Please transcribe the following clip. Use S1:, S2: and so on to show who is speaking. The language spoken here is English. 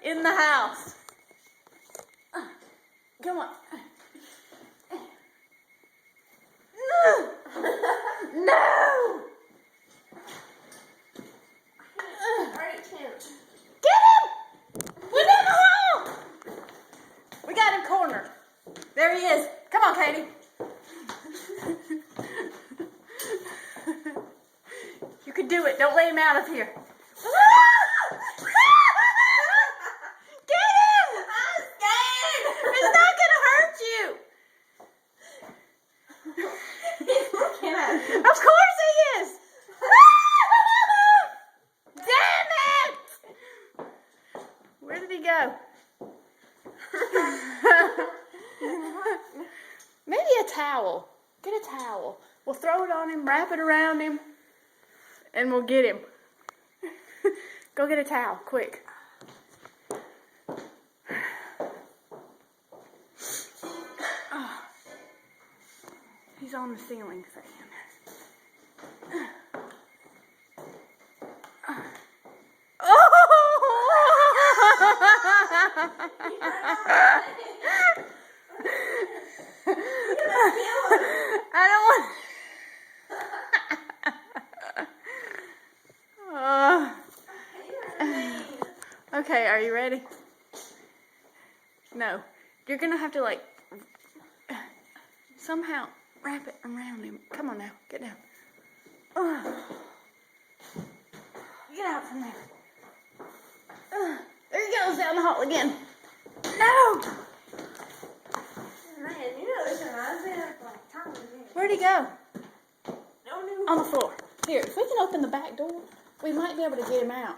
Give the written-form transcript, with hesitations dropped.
S1: in the house. Come on. No! No! Get him! Put him in the hole! We got him cornered. There he is. Come on, Katie. You can do it. Don't lay him out of here. Get him!
S2: I'm scared.
S1: It's not gonna hurt you.
S2: He's looking at me.
S1: Of course he is. Damn it! Where did he go? Maybe a towel. Get a towel. We'll throw it on him, wrap it around him, and we'll get him. Go get a towel, quick. Oh. He's on the ceiling fan. I don't want. Okay, are you ready? No, you're gonna have to like somehow wrap it around him. Come on now, get down. Get out from there. There he goes down the hall again. No!
S2: Man, you know this reminds me of like Tom and Jerry.
S1: Where'd he go?
S2: No, no.
S1: On the floor. Here, if we can open the back door, we might be able to get him out.